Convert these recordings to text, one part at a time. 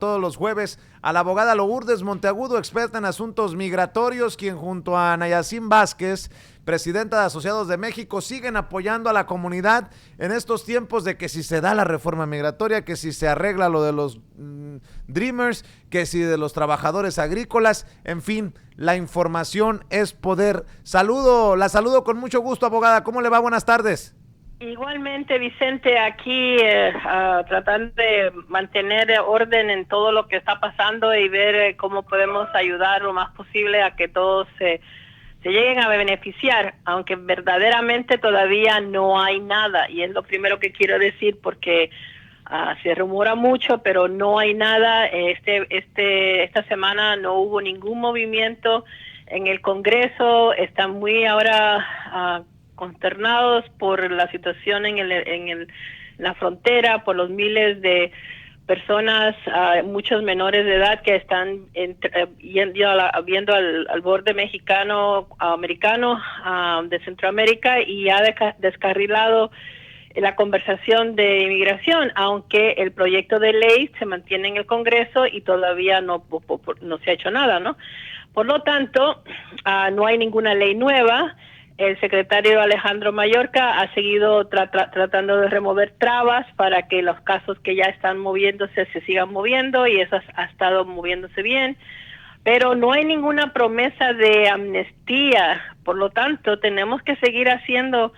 todos los jueves a la abogada Lourdes Monteagudo, experta en asuntos migratorios, quien junto a Nayacín Vázquez, presidenta de Asociados de México, siguen apoyando a la comunidad en estos tiempos de que si se da la reforma migratoria, que si se arregla lo de los Dreamers, que si de los trabajadores agrícolas, en fin, la información es poder. La saludo con mucho gusto, abogada. ¿Cómo le va? Buenas tardes. Igualmente, Vicente, aquí tratando de mantener orden en todo lo que está pasando y ver cómo podemos ayudar lo más posible a que todos se lleguen a beneficiar, aunque verdaderamente todavía no hay nada, y es lo primero que quiero decir porque se rumora mucho, pero no hay nada. Esta semana no hubo ningún movimiento en el Congreso. Están muy ahora consternados por la situación en la frontera, por los miles de personas, muchos menores de edad que están viendo al borde americano de Centroamérica, y ha descarrilado la conversación de inmigración, aunque el proyecto de ley se mantiene en el Congreso y todavía no se ha hecho nada, ¿no? Por lo tanto, no hay ninguna ley nueva. El secretario Alejandro Mayorkas ha seguido tratando de remover trabas para que los casos que ya están moviéndose se sigan moviendo, y eso ha estado moviéndose bien, pero no hay ninguna promesa de amnistía. Por lo tanto, tenemos que seguir haciendo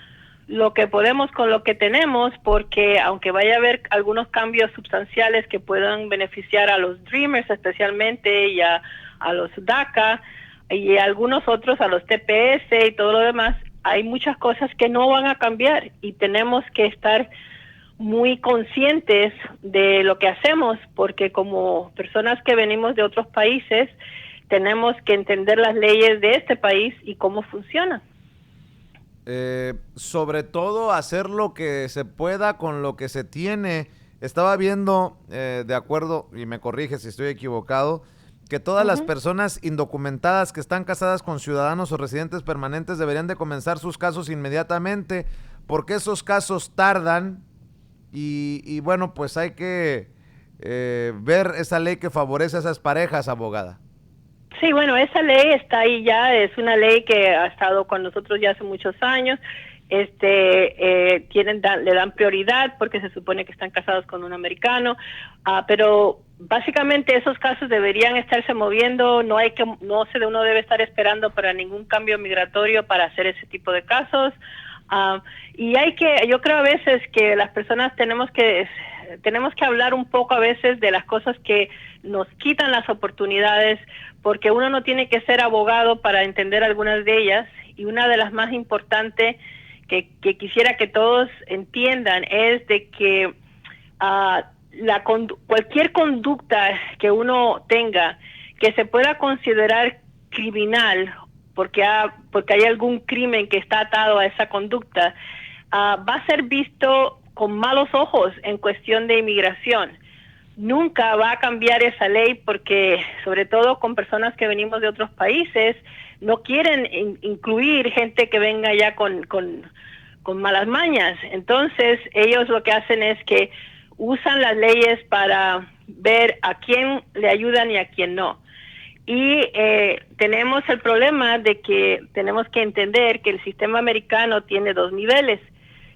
lo que podemos con lo que tenemos, porque aunque vaya a haber algunos cambios sustanciales que puedan beneficiar a los Dreamers especialmente, y a los DACA, y algunos otros, a los TPS y todo lo demás, hay muchas cosas que no van a cambiar, y tenemos que estar muy conscientes de lo que hacemos, porque como personas que venimos de otros países, tenemos que entender las leyes de este país y cómo funcionan. Sobre todo hacer lo que se pueda con lo que se tiene. Estaba viendo, de acuerdo, y me corrige si estoy equivocado, que todas las personas indocumentadas que están casadas con ciudadanos o residentes permanentes deberían de comenzar sus casos inmediatamente, porque esos casos tardan y bueno, pues hay que ver esa ley que favorece a esas parejas, abogada. Sí, bueno, esa ley está ahí ya, es una ley que ha estado con nosotros ya hace muchos años. Le dan prioridad porque se supone que están casados con un americano, pero básicamente esos casos deberían estarse moviendo. Uno debe estar esperando para ningún cambio migratorio para hacer ese tipo de casos. Yo creo a veces que las personas tenemos que hablar un poco a veces de las cosas que nos quitan las oportunidades, porque uno no tiene que ser abogado para entender algunas de ellas, y una de las más importantes que quisiera que todos entiendan es de que cualquier conducta que uno tenga que se pueda considerar criminal porque hay algún crimen que está atado a esa conducta, va a ser visto con malos ojos en cuestión de inmigración. Nunca va a cambiar esa ley, porque sobre todo con personas que venimos de otros países no quieren incluir gente que venga ya con malas mañas. Entonces ellos lo que hacen es que usan las leyes para ver a quién le ayudan y a quién no. Y tenemos el problema de que tenemos que entender que el sistema americano tiene dos niveles.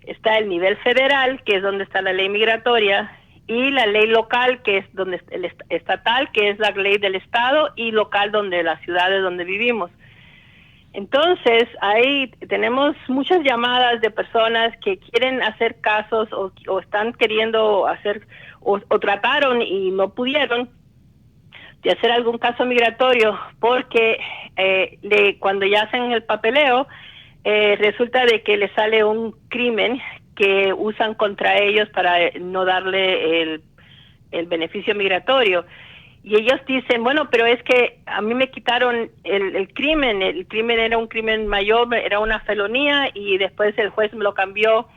Está el nivel federal, que es donde está la ley migratoria, y la ley local, que es donde el estatal, que es la ley del estado, y local, donde las ciudades donde vivimos. Entonces, ahí tenemos muchas llamadas de personas que quieren hacer casos o están queriendo hacer o trataron y no pudieron de hacer algún caso migratorio, porque cuando ya hacen el papeleo, resulta de que les sale un crimen que usan contra ellos para no darle el beneficio migratorio. Y ellos dicen, bueno, pero es que a mí me quitaron el crimen era un crimen mayor, era una felonía, y después el juez me lo cambió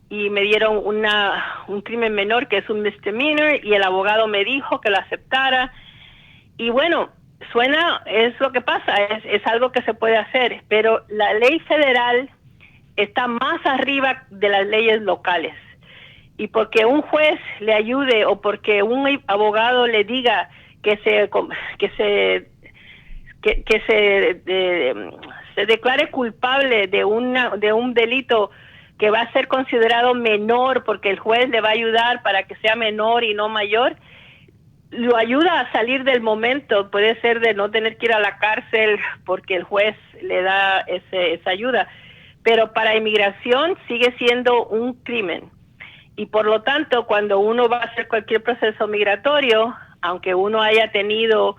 y me dieron un crimen menor, que es un misdemeanor, y el abogado me dijo que lo aceptara. Y bueno, es lo que pasa, es algo que se puede hacer, pero la ley federal está más arriba de las leyes locales. y porque un juez le ayude o porque un abogado le diga que se declare culpable de un delito que va a ser considerado menor porque el juez le va a ayudar para que sea menor y no mayor, lo ayuda a salir del momento. Puede ser de no tener que ir a la cárcel porque el juez le da esa ayuda, pero para inmigración sigue siendo un crimen. Y por lo tanto, cuando uno va a hacer cualquier proceso migratorio, aunque uno haya tenido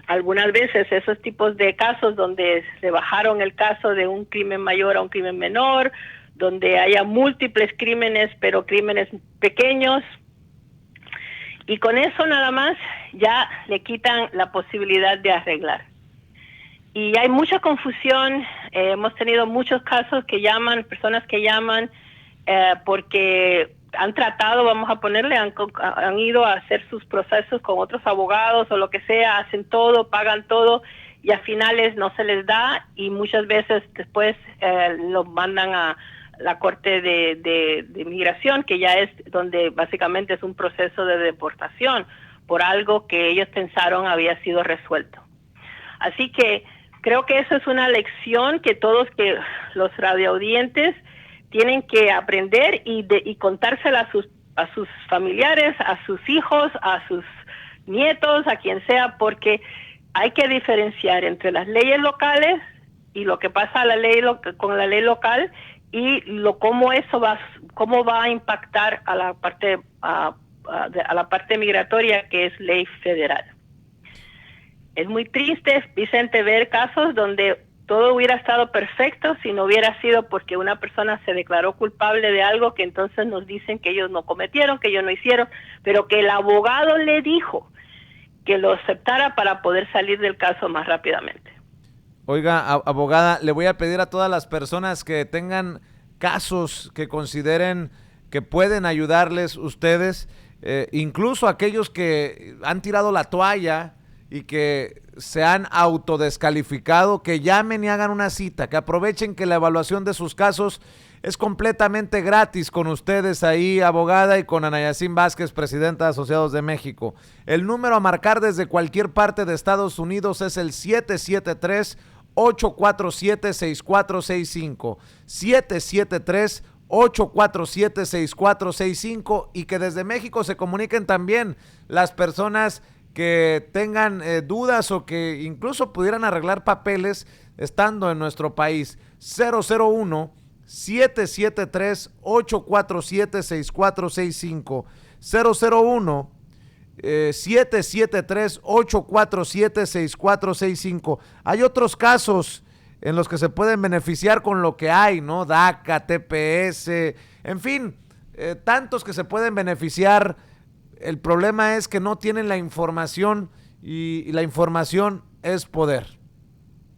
algunas veces esos tipos de casos donde se bajaron el caso de un crimen mayor a un crimen menor, donde haya múltiples crímenes, pero crímenes pequeños, y con eso nada más ya le quitan la posibilidad de arreglar. Y hay mucha confusión, hemos tenido muchos casos que llaman, personas que llaman porque han tratado, vamos a ponerle, han ido a hacer sus procesos con otros abogados o lo que sea, hacen todo, pagan todo y a finales no se les da y muchas veces después lo mandan a la corte de inmigración, que ya es donde básicamente es un proceso de deportación por algo que ellos pensaron había sido resuelto. Así que creo que eso es una lección que todos que los radioaudientes tienen que aprender y contársela a sus familiares, a sus hijos, a sus nietos, a quien sea, porque hay que diferenciar entre las leyes locales y lo que pasa con la ley local y cómo va a impactar a la parte migratoria, que es ley federal. Es muy triste, Vicente, ver casos donde todo hubiera estado perfecto si no hubiera sido porque una persona se declaró culpable de algo que entonces nos dicen que ellos no cometieron, que ellos no hicieron, pero que el abogado le dijo que lo aceptara para poder salir del caso más rápidamente. Oiga, abogada, le voy a pedir a todas las personas que tengan casos que consideren que pueden ayudarles ustedes, incluso aquellos que han tirado la toalla y que se han autodescalificado, que llamen y hagan una cita, que aprovechen que la evaluación de sus casos es completamente gratis con ustedes ahí, abogada, y con Ana Yacine Vázquez, presidenta de Asociados de México. El número a marcar desde cualquier parte de Estados Unidos es el 773-847-6465, 773-847-6465, y que desde México se comuniquen también las personas que tengan dudas o que incluso pudieran arreglar papeles estando en nuestro país. 001-773-847-6465, 001-773-847-6465. Hay otros casos en los que se pueden beneficiar con lo que hay, ¿no? DACA, TPS, en fin, tantos que se pueden beneficiar. El problema es que no tienen la información y la información es poder.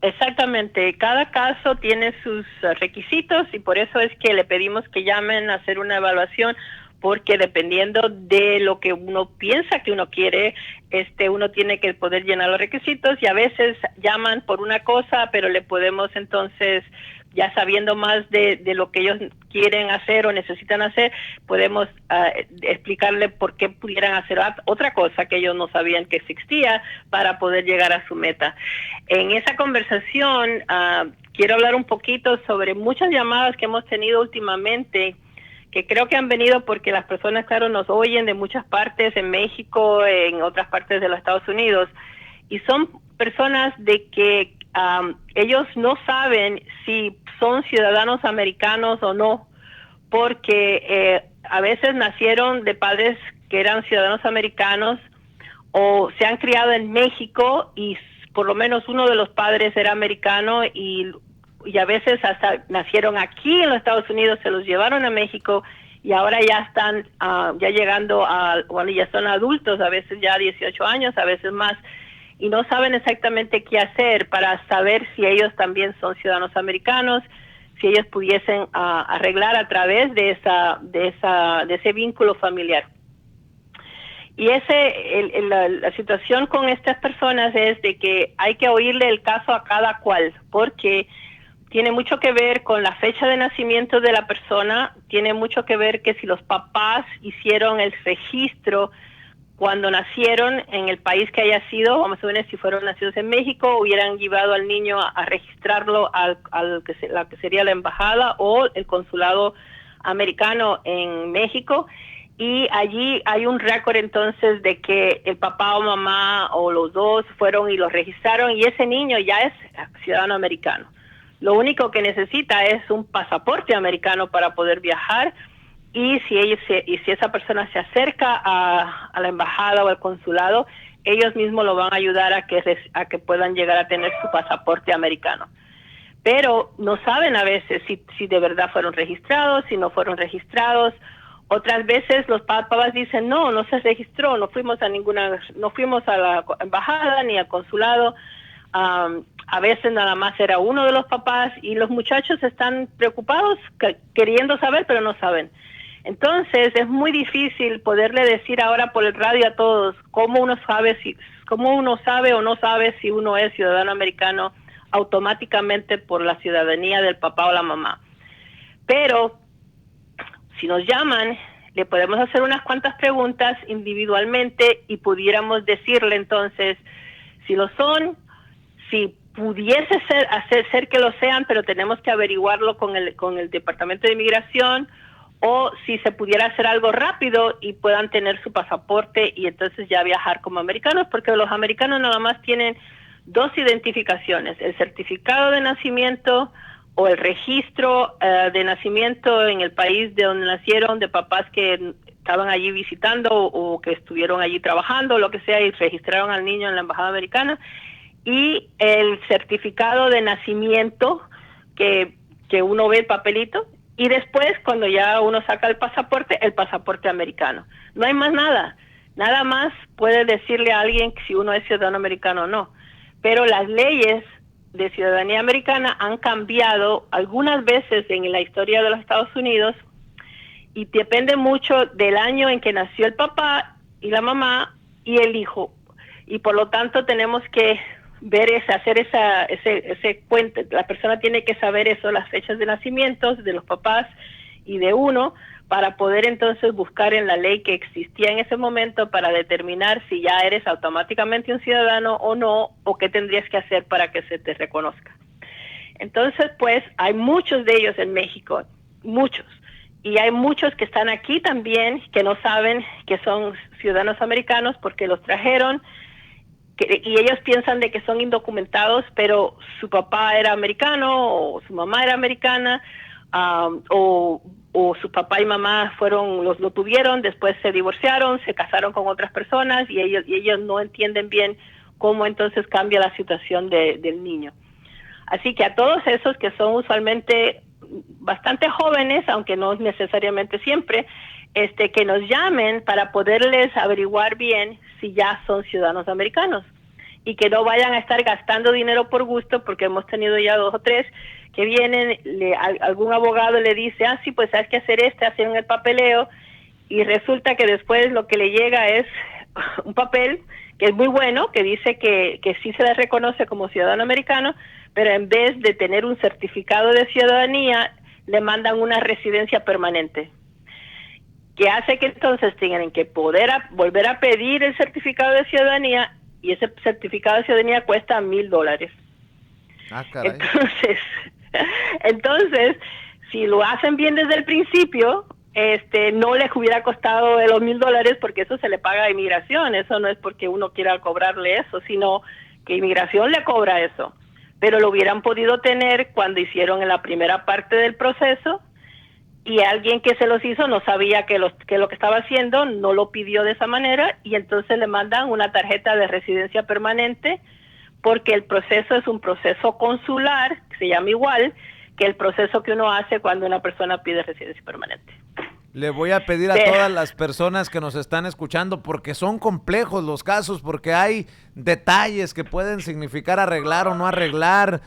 Exactamente, cada caso tiene sus requisitos y por eso es que le pedimos que llamen a hacer una evaluación, porque dependiendo de lo que uno piensa que uno quiere, uno tiene que poder llenar los requisitos, y a veces llaman por una cosa, pero le podemos entonces, ya sabiendo más de lo que ellos quieren hacer o necesitan hacer, podemos explicarle por qué pudieran hacer otra cosa que ellos no sabían que existía para poder llegar a su meta. En esa conversación quiero hablar un poquito sobre muchas llamadas que hemos tenido últimamente, que creo que han venido porque las personas, claro, nos oyen de muchas partes, en México, en otras partes de los Estados Unidos, y son personas de que ellos no saben si son ciudadanos americanos o no, porque a veces nacieron de padres que eran ciudadanos americanos o se han criado en México y por lo menos uno de los padres era americano, y a veces hasta nacieron aquí en los Estados Unidos, se los llevaron a México y ahora ya están ya llegando ya son adultos, a veces ya 18 años, a veces más, y no saben exactamente qué hacer para saber si ellos también son ciudadanos americanos, si ellos pudiesen arreglar a través de ese vínculo familiar. Y la situación con estas personas es de que hay que oírle el caso a cada cual, porque tiene mucho que ver con la fecha de nacimiento de la persona, tiene mucho que ver que si los papás hicieron el registro cuando nacieron en el país que haya sido, vamos a ver si fueron nacidos en México, hubieran llevado al niño a registrarlo la que sería la embajada o el consulado americano en México, y allí hay un récord entonces de que el papá o mamá o los dos fueron y lo registraron y ese niño ya es ciudadano americano. Lo único que necesita es un pasaporte americano para poder viajar, y si esa persona se acerca a la embajada o al consulado, ellos mismos lo van a ayudar a que puedan llegar a tener su pasaporte americano. Pero no saben a veces si de verdad fueron registrados, si no fueron registrados. Otras veces los papás dicen, no se registró, no fuimos a la embajada ni al consulado. A veces nada más era uno de los papás y los muchachos están preocupados, queriendo saber, pero no saben. Entonces es muy difícil poderle decir ahora por el radio a todos cómo uno sabe o no sabe si uno es ciudadano americano automáticamente por la ciudadanía del papá o la mamá. Pero si nos llaman, le podemos hacer unas cuantas preguntas individualmente y pudiéramos decirle entonces si lo son, si pudiese ser que lo sean, pero tenemos que averiguarlo con el Departamento de Inmigración, o si se pudiera hacer algo rápido y puedan tener su pasaporte y entonces ya viajar como americanos, porque los americanos nada más tienen dos identificaciones, el certificado de nacimiento o el registro de nacimiento en el país de donde nacieron, de papás que estaban allí visitando o que estuvieron allí trabajando, lo que sea, y registraron al niño en la embajada americana, y el certificado de nacimiento que uno ve el papelito, y después cuando ya uno saca el pasaporte americano. No hay más nada. Nada más puede decirle a alguien si uno es ciudadano americano o no. Pero las leyes de ciudadanía americana han cambiado algunas veces en la historia de los Estados Unidos, y depende mucho del año en que nació el papá y la mamá y el hijo. Y por lo tanto tenemos que hacer ese cuento. La persona tiene que saber eso, las fechas de nacimiento de los papás y de uno, para poder entonces buscar en la ley que existía en ese momento para determinar si ya eres automáticamente un ciudadano o no, o qué tendrías que hacer para que se te reconozca. Entonces, pues, hay muchos de ellos en México, muchos. Y hay muchos que están aquí también que no saben que son ciudadanos americanos porque los trajeron, y ellos piensan de que son indocumentados, pero su papá era americano o su mamá era americana, o su papá y mamá lo tuvieron, después se divorciaron, se casaron con otras personas y ellos no entienden bien cómo entonces cambia la situación del niño. Así que a todos esos que son usualmente bastante jóvenes, aunque no necesariamente siempre, que nos llamen para poderles averiguar bien si ya son ciudadanos americanos, y que no vayan a estar gastando dinero por gusto, porque hemos tenido ya 2 o 3 que vienen, algún abogado le dice, sí, pues hay que hacer hacen el papeleo, y resulta que después lo que le llega es un papel que es muy bueno, que dice que sí se les reconoce como ciudadano americano, pero en vez de tener un certificado de ciudadanía, le mandan una residencia permanente, que hace que entonces tengan que volver a pedir el certificado de ciudadanía, y ese certificado de ciudadanía cuesta $1,000. Caray. Entonces, si lo hacen bien desde el principio, no les hubiera costado los $1,000, porque eso se le paga a inmigración. Eso no es porque uno quiera cobrarle eso, sino que inmigración le cobra eso. Pero lo hubieran podido tener cuando hicieron en la primera parte del proceso, y alguien que se los hizo no sabía que lo que estaba haciendo, no lo pidió de esa manera, y entonces le mandan una tarjeta de residencia permanente, porque el proceso es un proceso consular, que se llama igual que el proceso que uno hace cuando una persona pide residencia permanente. Le voy a pedir a todas las personas que nos están escuchando, porque son complejos los casos, porque hay detalles que pueden significar arreglar o no arreglar,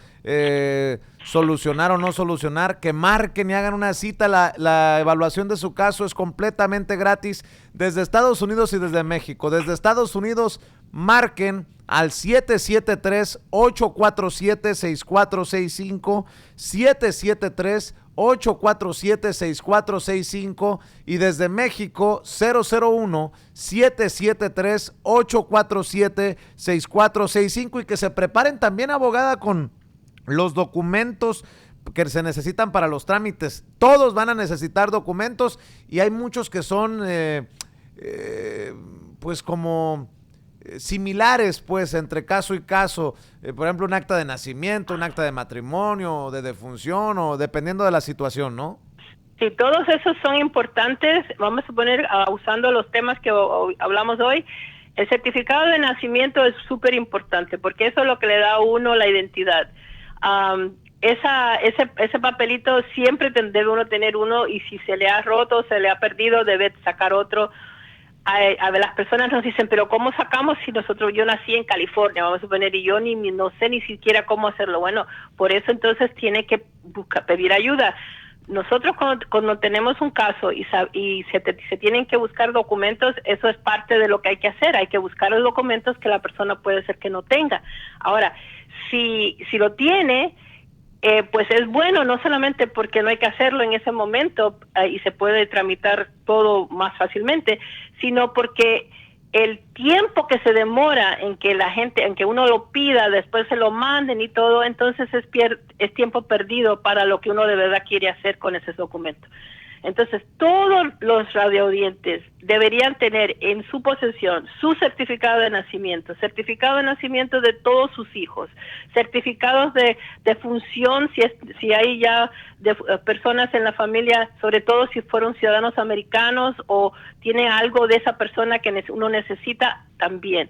solucionar o no solucionar, que marquen y hagan una cita. La evaluación de su caso es completamente gratis desde Estados Unidos y desde México. Desde Estados Unidos, marquen al 773-847-6465, 773-847-6465 y desde México 001-773-847-6465 y que se preparen también, abogada, con los documentos que se necesitan para los trámites. Todos van a necesitar documentos y hay muchos que son pues como similares, pues, entre caso y caso. Por ejemplo, un acta de nacimiento, un acta de matrimonio, de defunción, o dependiendo de la situación, ¿no? Sí, todos esos son importantes. Vamos a poner, usando los temas que hablamos hoy, el certificado de nacimiento es súper importante porque eso es lo que le da a uno la identidad. Ese papelito siempre debe uno tener uno, y si se le ha roto, se le ha perdido, debe sacar otro. A ver, las personas nos dicen, pero ¿cómo sacamos si yo nací en California, vamos a suponer, y yo no sé ni siquiera cómo hacerlo? Bueno, por eso entonces tiene que pedir ayuda. Nosotros cuando tenemos un caso y se tienen que buscar documentos, eso es parte de lo que hay que hacer. Hay que buscar los documentos que la persona puede ser que no tenga. Ahora, si lo tiene, pues es bueno, no solamente porque no hay que hacerlo en ese momento y se puede tramitar todo más fácilmente, sino porque el tiempo que se demora en que uno lo pida, después se lo manden y todo, entonces es tiempo perdido para lo que uno de verdad quiere hacer con ese documento. Entonces, todos los radioaudientes deberían tener en su posesión su certificado de nacimiento de todos sus hijos, certificados de función, si hay ya personas en la familia, sobre todo si fueron ciudadanos americanos o tiene algo de esa persona que uno necesita también.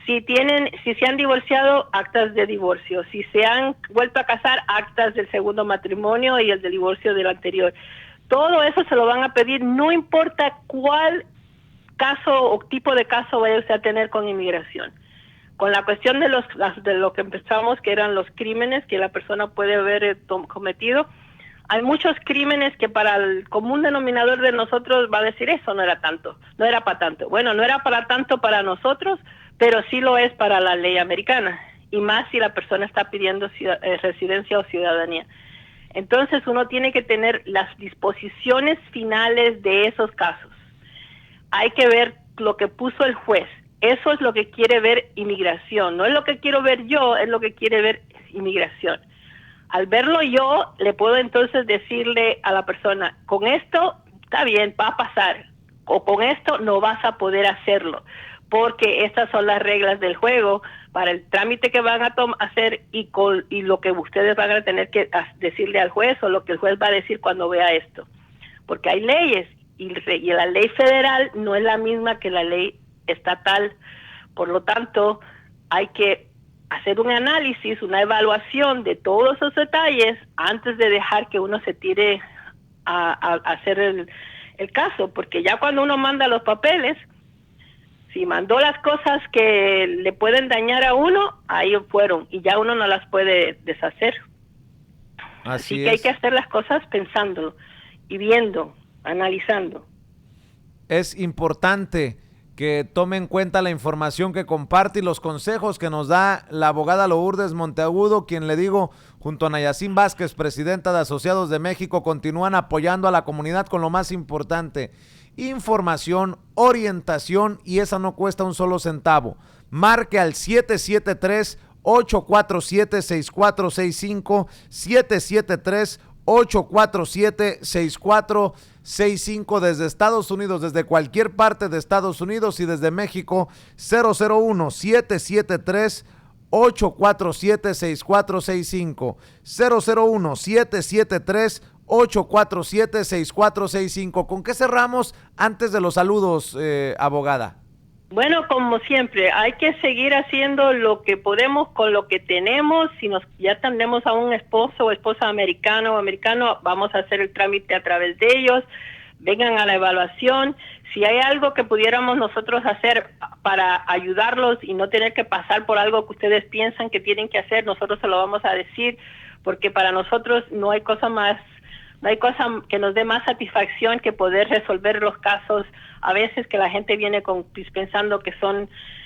Si se han divorciado, actas de divorcio. Si se han vuelto a casar, actas del segundo matrimonio y el del divorcio del anterior. Todo eso se lo van a pedir, no importa cuál caso o tipo de caso vaya usted a tener con inmigración. Con la cuestión de lo que empezamos, que eran los crímenes que la persona puede haber cometido, hay muchos crímenes que para el común denominador de nosotros va a decir, eso no era para tanto. Bueno, no era para tanto para nosotros, pero sí lo es para la ley americana, y más si la persona está pidiendo residencia o ciudadanía. Entonces uno tiene que tener las disposiciones finales de esos casos. Hay que ver lo que puso el juez. Eso es lo que quiere ver inmigración. No es lo que quiero ver yo, es lo que quiere ver inmigración. Al verlo yo, le puedo entonces decirle a la persona, con esto está bien, va a pasar, o con esto no vas a poder hacerlo, porque estas son las reglas del juego para el trámite que van a hacer y lo que ustedes van a tener que decirle al juez, o lo que el juez va a decir cuando vea esto. Porque hay leyes y la ley federal no es la misma que la ley estatal. Por lo tanto, hay que hacer un análisis, una evaluación de todos esos detalles antes de dejar que uno se tire a hacer el caso. Porque ya cuando uno manda los papeles, si mandó las cosas que le pueden dañar a uno, ahí fueron, y ya uno no las puede deshacer. Así que hay que hacer las cosas pensándolo y viendo, analizando. Es importante que tome en cuenta la información que comparte y los consejos que nos da la abogada Lourdes Monteagudo, quien, le digo, junto a Nayacín Vázquez, presidenta de Asociados de México, continúan apoyando a la comunidad con lo más importante: información, orientación, y esa no cuesta un solo centavo. Marque al 773-847-6465, 773-847-6465 desde Estados Unidos, desde cualquier parte de Estados Unidos, y desde México 001-773-847-6465, 001-773-847-6465. ¿Con qué cerramos antes de los saludos, abogada? Bueno, como siempre, hay que seguir haciendo lo que podemos con lo que tenemos. Si ya tenemos a un esposo o esposa americano o americano, vamos a hacer el trámite a través de ellos. Vengan a la evaluación. Si hay algo que pudiéramos nosotros hacer para ayudarlos y no tener que pasar por algo que ustedes piensan que tienen que hacer, nosotros se lo vamos a decir, porque para nosotros no hay cosa que nos dé más satisfacción que poder resolver los casos. A veces que la gente viene pensando que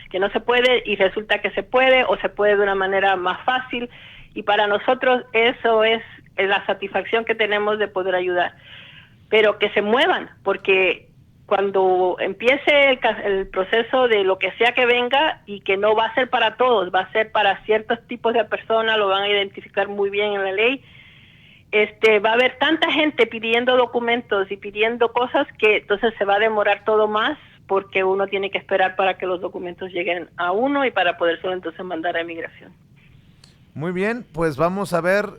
que no se puede y resulta que se puede o se puede de una manera más fácil, y para nosotros eso es la satisfacción que tenemos de poder ayudar. Pero que se muevan, porque cuando empiece el proceso de lo que sea que venga, y que no va a ser para todos, va a ser para ciertos tipos de personas, lo van a identificar muy bien en la ley, va a haber tanta gente pidiendo documentos y pidiendo cosas que entonces se va a demorar todo más, porque uno tiene que esperar para que los documentos lleguen a uno y para poder solo entonces mandar a inmigración. Muy bien, pues vamos a ver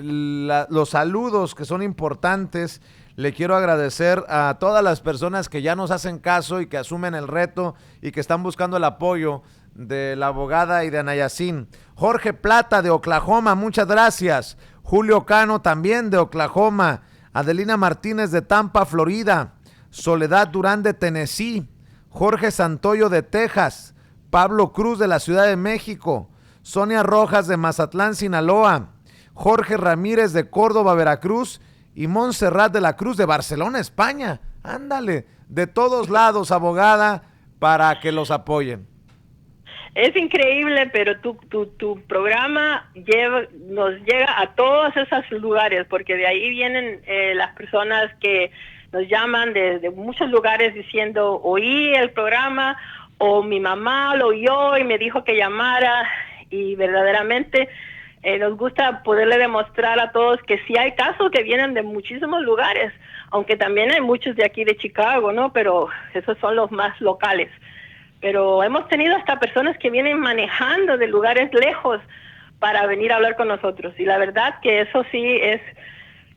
los saludos que son importantes. Le quiero agradecer a todas las personas que ya nos hacen caso y que asumen el reto y que están buscando el apoyo de la abogada y de Anayacín. Jorge Plata de Oklahoma, muchas gracias. Julio Cano también de Oklahoma. Adelina Martínez de Tampa, Florida. Soledad Durán de Tennessee. Jorge Santoyo de Texas. Pablo Cruz de la Ciudad de México. Sonia Rojas de Mazatlán, Sinaloa. Jorge Ramírez de Córdoba, Veracruz. Y Montserrat de la Cruz de Barcelona, España. Ándale, de todos lados, abogada, para que los apoyen. Es increíble, pero tu programa nos llega a todos esos lugares, porque de ahí vienen las personas que nos llaman de muchos lugares diciendo, oí el programa, o mi mamá lo oyó y me dijo que llamara, y verdaderamente nos gusta poderle demostrar a todos que sí hay casos que vienen de muchísimos lugares, aunque también hay muchos de aquí de Chicago, ¿no? Pero esos son los más locales. Pero hemos tenido hasta personas que vienen manejando de lugares lejos para venir a hablar con nosotros. Y la verdad que eso sí es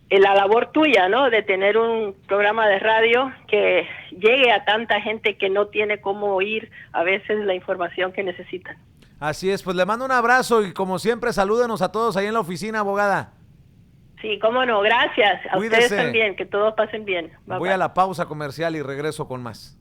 la labor tuya, ¿no? De tener un programa de radio que llegue a tanta gente que no tiene cómo oír a veces la información que necesitan. Así es, pues le mando un abrazo y como siempre salúdenos a todos ahí en la oficina, abogada. Sí, cómo no, gracias. A Cuídese. ustedes también, que todos pasen bien. Voy a la pausa comercial y regreso con más.